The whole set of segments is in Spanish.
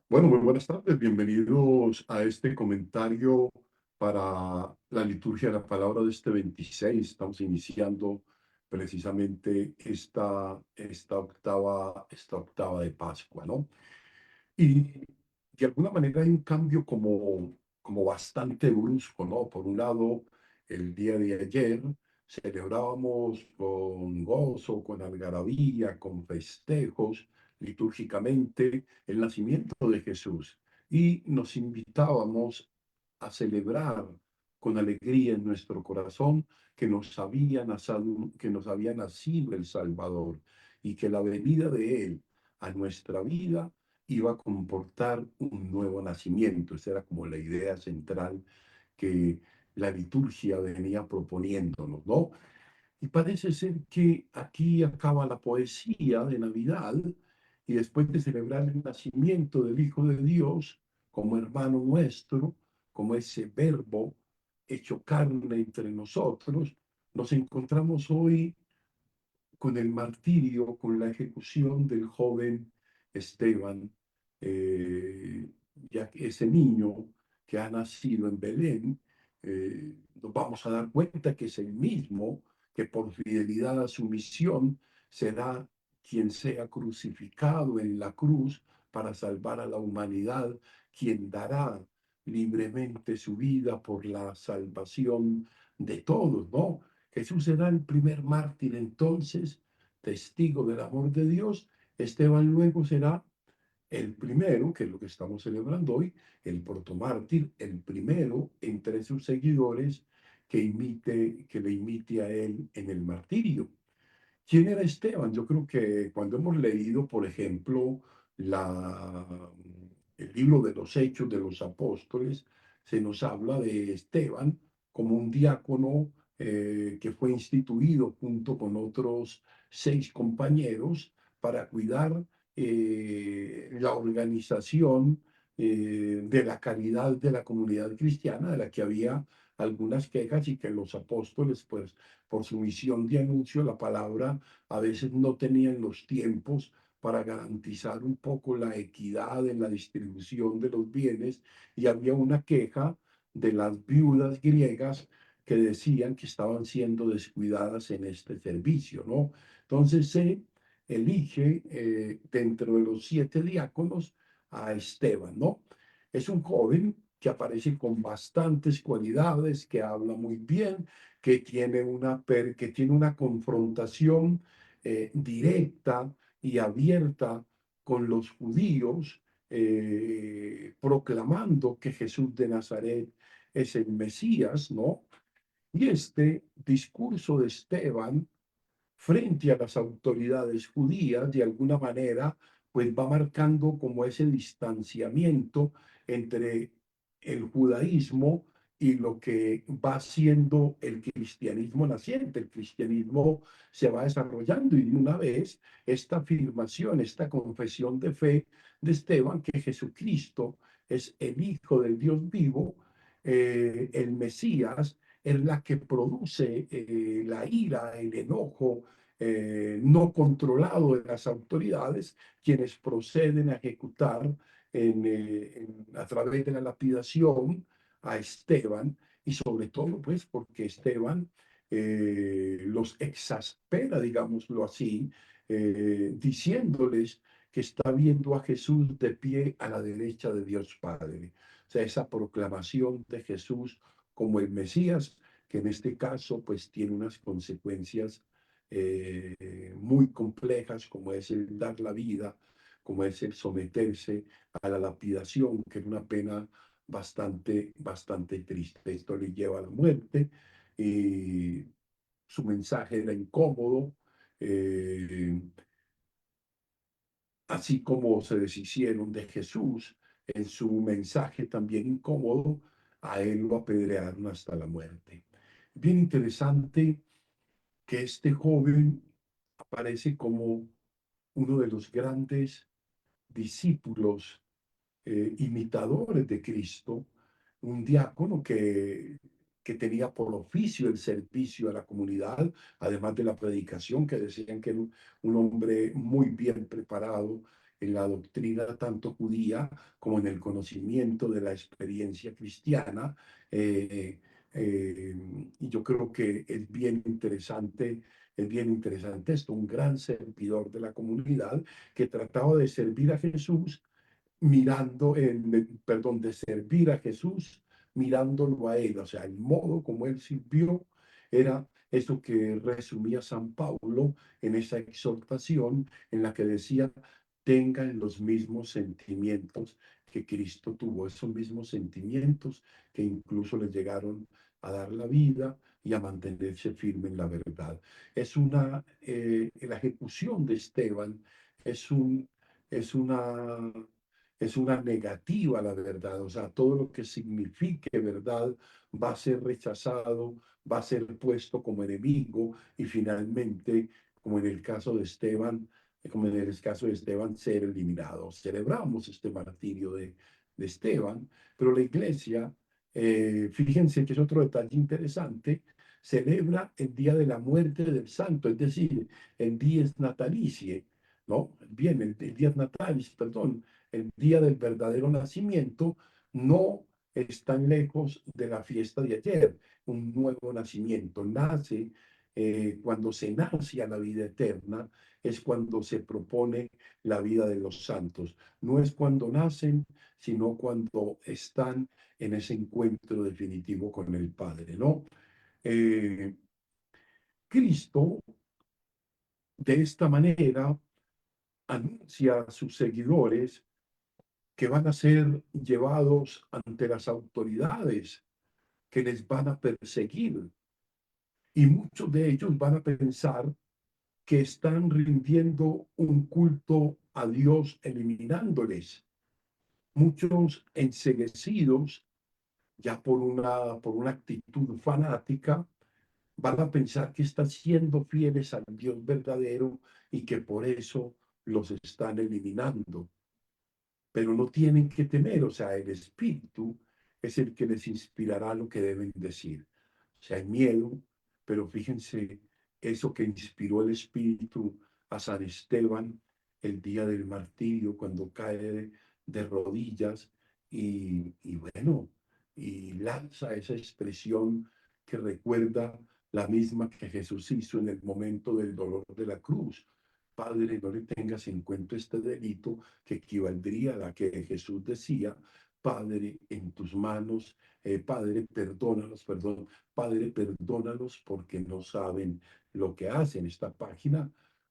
Bueno, muy buenas tardes. Bienvenidos a este comentario para la liturgia de la palabra de este 26. Estamos iniciando precisamente esta octava de Pascua, ¿no? Y de alguna manera hay un cambio como bastante brusco, ¿no? Por un lado, el día de ayer celebrábamos con gozo, con algarabía, con festejos, litúrgicamente, el nacimiento de Jesús. Y nos invitábamos a celebrar con alegría en nuestro corazón que nos había nacido el Salvador y que la venida de Él a nuestra vida iba a comportar un nuevo nacimiento. Esa era como la idea central que la liturgia venía proponiéndonos, ¿no? Y parece ser que aquí acaba la poesía de Navidad y después de celebrar el nacimiento del Hijo de Dios como hermano nuestro, como ese verbo hecho carne entre nosotros, nos encontramos hoy con el martirio, con la ejecución del joven Esteban, ya que ese niño que ha nacido en Belén, nos vamos a dar cuenta que es el mismo que por fidelidad a su misión será quien sea crucificado en la cruz para salvar a la humanidad, quien dará libremente su vida por la salvación de todos, ¿no? Jesús será el primer mártir entonces, testigo del amor de Dios. Esteban luego será el primero, que es lo que estamos celebrando hoy, el protomártir, el primero entre sus seguidores que le imite a él en el martirio. ¿Quién era Esteban? Yo creo que cuando hemos leído, por ejemplo, la, el libro de los Hechos de los Apóstoles, se nos habla de Esteban como un diácono que fue instituido junto con otros 6 compañeros para cuidar la organización de la caridad de la comunidad cristiana, de la que había algunas quejas y que los apóstoles, pues, por su misión de anuncio de la palabra, a veces no tenían los tiempos para garantizar un poco la equidad en la distribución de los bienes y había una queja de las viudas griegas que decían que estaban siendo descuidadas en este servicio, ¿no? Entonces se elige dentro de los 7 diáconos a Esteban, ¿no? Es un joven que aparece con bastantes cualidades, que habla muy bien, que tiene una confrontación directa y abierta con los judíos, proclamando que Jesús de Nazaret es el Mesías, ¿no? Y este discurso de Esteban frente a las autoridades judías, de alguna manera, pues va marcando como ese distanciamiento entre el judaísmo y lo que va siendo el cristianismo naciente. El cristianismo se va desarrollando y de una vez esta afirmación, esta confesión de fe de Esteban, que Jesucristo es el Hijo del Dios vivo, el Mesías, es la que produce la ira, el enojo no controlado de las autoridades, quienes proceden a ejecutar a través de la lapidación a Esteban, y sobre todo, pues, porque Esteban los exaspera, digámoslo así, diciéndoles que está viendo a Jesús de pie a la derecha de Dios Padre. O sea, esa proclamación de Jesús como el Mesías, que en este caso, pues, tiene unas consecuencias muy complejas, como es el dar la vida, como es el someterse a la lapidación, que es una pena bastante triste. Esto le lleva a la muerte. Y su mensaje era incómodo, eh, así como se deshicieron de Jesús en su mensaje también incómodo, a él lo apedrearon hasta la muerte. Bien interesante que este joven aparece como uno de los grandes discípulos, imitadores de Cristo, un diácono que tenía por oficio el servicio a la comunidad, además de la predicación, que decían que era un hombre muy bien preparado, en la doctrina tanto judía como en el conocimiento de la experiencia cristiana. Eh, y yo creo que es bien interesante esto, un gran servidor de la comunidad que trataba de servir a Jesús perdón, de servir a Jesús mirándolo a él. O sea, el modo como él sirvió era eso que resumía San Pablo en esa exhortación en la que decía, tengan los mismos sentimientos que Cristo tuvo, esos mismos sentimientos que incluso le llegaron a dar la vida y a mantenerse firme en la verdad. La ejecución de Esteban es un, es una es una negativa a la verdad, o sea, todo lo que signifique verdad va a ser rechazado, va a ser puesto como enemigo y finalmente, como en el caso de Esteban, ser eliminado. Celebramos este martirio de Esteban, pero la iglesia, fíjense que es otro detalle interesante, celebra el día de la muerte del santo, es decir, el dies natalicie, ¿no? Bien, el dies natalis, perdón, el día del verdadero nacimiento, no están lejos de la fiesta de ayer, un nuevo nacimiento. Cuando se nace a la vida eterna, es cuando se propone la vida de los santos. No es cuando nacen, sino cuando están en ese encuentro definitivo con el Padre, ¿no? Eh, Cristo, de esta manera, anuncia a sus seguidores que van a ser llevados ante las autoridades que les van a perseguir. Y muchos de ellos van a pensar que están rindiendo un culto a Dios eliminándoles. Muchos enceguecidos ya por una actitud fanática van a pensar que están siendo fieles al Dios verdadero y que por eso los están eliminando. Pero no tienen que temer, o sea, el Espíritu es el que les inspirará lo que deben decir. O sea, hay miedo, pero fíjense, eso que inspiró el Espíritu a San Esteban el día del martirio, cuando cae de rodillas y bueno, y lanza esa expresión que recuerda la misma que Jesús hizo en el momento del dolor de la cruz. Padre, no le tengas en cuenta este delito que equivaldría a la que Jesús decía, Padre, en tus manos, Padre, perdónalos porque no saben lo que hacen. Esta página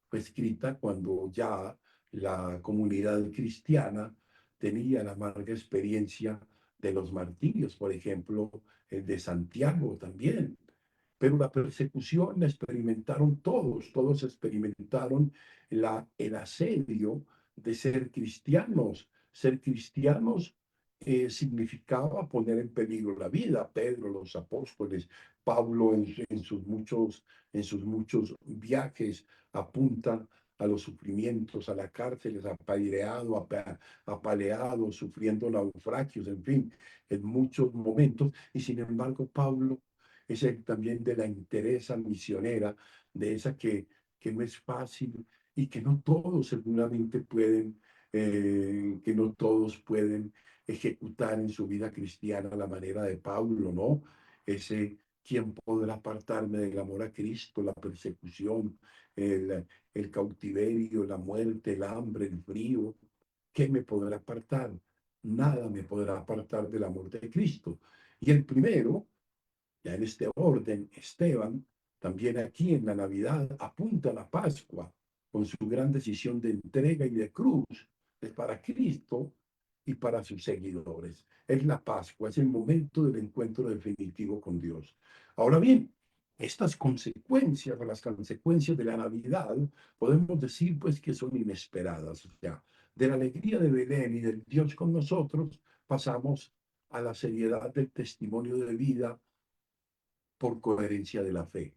fue escrita cuando ya la comunidad cristiana tenía la amarga experiencia de los martirios, por ejemplo, el de Santiago también. Pero la persecución la experimentaron todos, todos experimentaron el asedio de ser cristianos. Ser cristianos significaba poner en peligro la vida. Pedro, los apóstoles, Pablo en sus muchos viajes apunta a los sufrimientos, a las cárceles, apaleado, sufriendo naufragios, en fin, en muchos momentos. Y sin embargo, Pablo es el también de la interesa misionera, de esa que no es fácil y que no todos seguramente que no todos pueden ejecutar en su vida cristiana a la manera de Pablo, ¿no? Ese, ¿quién podrá apartarme del amor a Cristo? La persecución, el cautiverio, la muerte, el hambre, el frío. ¿Qué me podrá apartar? Nada me podrá apartar del amor de Cristo. Y el primero, ya en este orden, Esteban, también aquí en la Navidad, apunta a la Pascua con su gran decisión de entrega y de cruz. Es para Cristo y para sus seguidores. Es la Pascua, es el momento del encuentro definitivo con Dios. Ahora bien, estas consecuencias, las consecuencias de la Navidad, podemos decir pues que son inesperadas. O sea, de la alegría de Belén y del Dios con nosotros, pasamos a la seriedad del testimonio de vida por coherencia de la fe,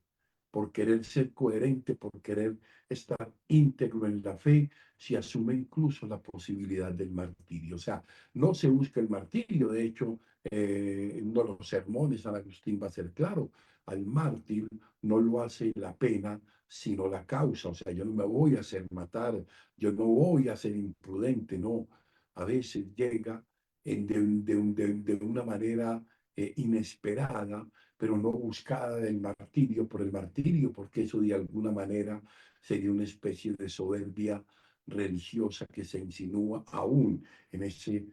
por querer ser coherente, por querer estar íntegro en la fe, se asume incluso la posibilidad del martirio. O sea, no se busca el martirio, de hecho, en uno de los sermones San Agustín va a ser claro, al mártir no lo hace la pena, sino la causa. O sea, yo no me voy a hacer matar, yo no voy a ser imprudente, no. A veces llega de una manera inesperada, pero no buscada del martirio por el martirio, porque eso de alguna manera sería una especie de soberbia religiosa que se insinúa aún en ese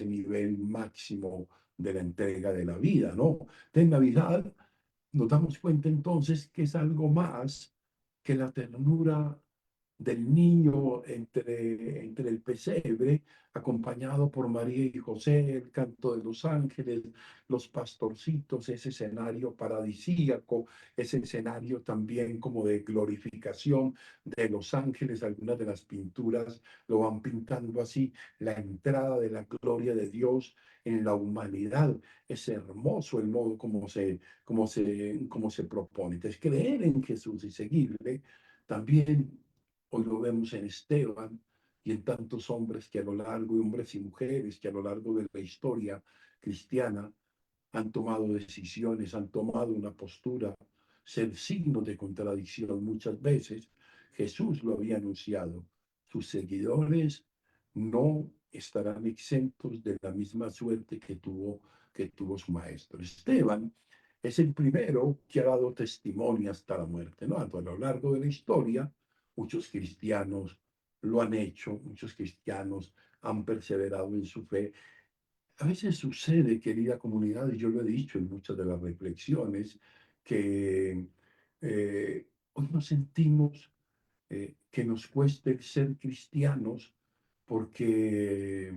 nivel máximo de la entrega de la vida, ¿no? De Navidad nos damos cuenta entonces que es algo más que la ternura del niño entre el pesebre, acompañado por María y José, el canto de los ángeles, los pastorcitos, ese escenario paradisíaco, ese escenario también como de glorificación de los ángeles. Algunas de las pinturas lo van pintando así, la entrada de la gloria de Dios en la humanidad. Es hermoso el modo como se propone. Entonces, creer en Jesús y seguirle también hoy lo vemos en Esteban y en tantos hombres que a lo largo, hombres y mujeres que a lo largo de la historia cristiana han tomado decisiones, han tomado una postura, ser signo de contradicción muchas veces. Jesús lo había anunciado. Sus seguidores no estarán exentos de la misma suerte que tuvo su maestro. Esteban es el primero que ha dado testimonio hasta la muerte, ¿no? A lo largo de la historia, muchos cristianos lo han hecho, muchos cristianos han perseverado en su fe. A veces sucede, querida comunidad, y yo lo he dicho en muchas de las reflexiones, que hoy nos sentimos que nos cueste ser cristianos porque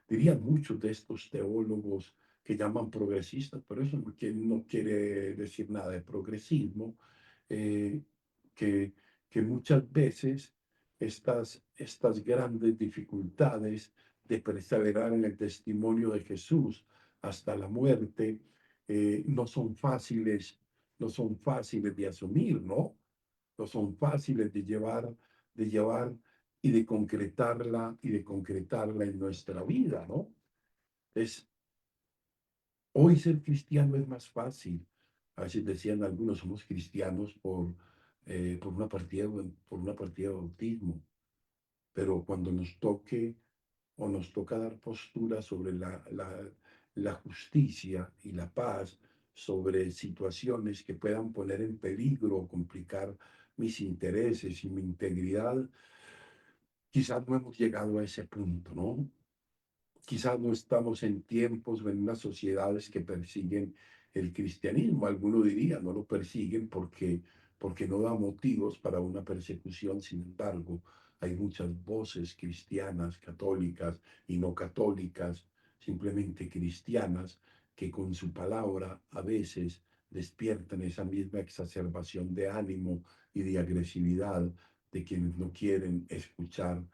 dirían muchos de estos teólogos que llaman progresistas, pero eso no quiere decir nada de progresismo, eh, que, que muchas veces estas grandes dificultades de perseverar en el testimonio de Jesús hasta la muerte no son fáciles, no son fáciles de asumir, ¿no? No son fáciles de llevar y de concretarla en nuestra vida, ¿no? Es, hoy ser cristiano es más fácil. A veces decían algunos, somos cristianos por una partida de bautismo, pero cuando nos toque o nos toca dar postura sobre la justicia y la paz, sobre situaciones que puedan poner en peligro o complicar mis intereses y mi integridad, quizás no hemos llegado a ese punto, ¿no? Quizás no estamos en tiempos o en unas sociedades que persiguen el cristianismo. Alguno diría, no lo persiguen porque no da motivos para una persecución. Sin embargo, hay muchas voces cristianas, católicas y no católicas, simplemente cristianas, que con su palabra a veces despiertan esa misma exacerbación de ánimo y de agresividad de quienes no quieren escuchar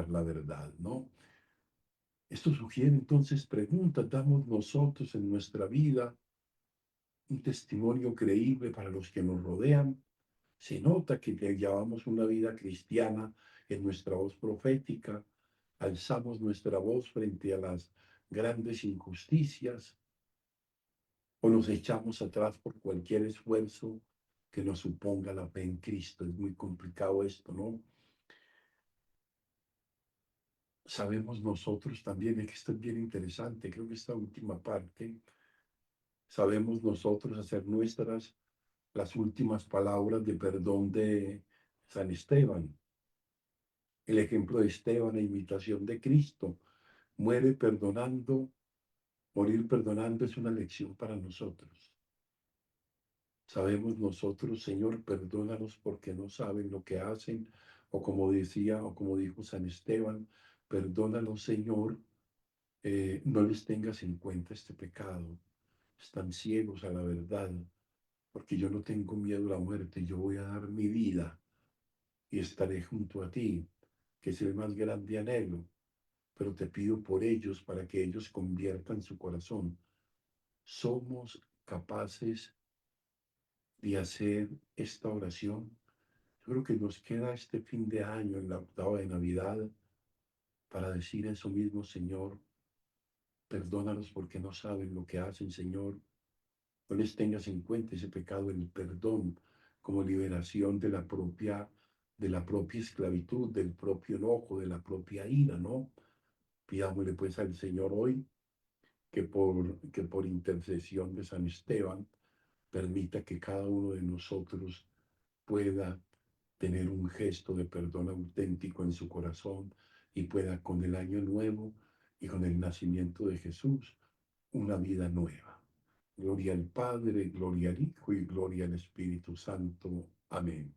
la verdad, ¿no? Esto sugiere entonces preguntas, damos nosotros en nuestra vida un testimonio creíble para los que nos rodean. Se nota que llevamos una vida cristiana en nuestra voz profética, alzamos nuestra voz frente a las grandes injusticias o nos echamos atrás por cualquier esfuerzo que nos suponga la fe en Cristo. Es muy complicado esto, ¿no? Sabemos nosotros también, es que esto es bien interesante, creo que esta última parte sabemos nosotros hacer nuestras las últimas palabras de perdón de San Esteban, el ejemplo de Esteban, la imitación de Cristo. Muere perdonando, morir perdonando es una lección para nosotros. Sabemos nosotros, Señor, perdónanos porque no saben lo que hacen, o como decía, o como dijo San Esteban, perdónanos, Señor, no les tengas en cuenta este pecado. Están ciegos a la verdad, porque yo no tengo miedo a la muerte, yo voy a dar mi vida y estaré junto a ti, que es el más grande anhelo, pero te pido por ellos para que ellos conviertan su corazón. ¿Somos capaces de hacer esta oración? Yo creo que nos queda este fin de año, en la octava de Navidad, para decir eso mismo, Señor, perdónalos porque no saben lo que hacen, Señor. No les tengas en cuenta ese pecado, el perdón, como liberación de la propia esclavitud, del propio enojo, de la propia ira, ¿no? Pidámosle pues al Señor hoy que por intercesión de San Esteban permita que cada uno de nosotros pueda tener un gesto de perdón auténtico en su corazón y pueda con el año nuevo y con el nacimiento de Jesús una vida nueva. Gloria al Padre, gloria al Hijo y gloria al Espíritu Santo. Amén.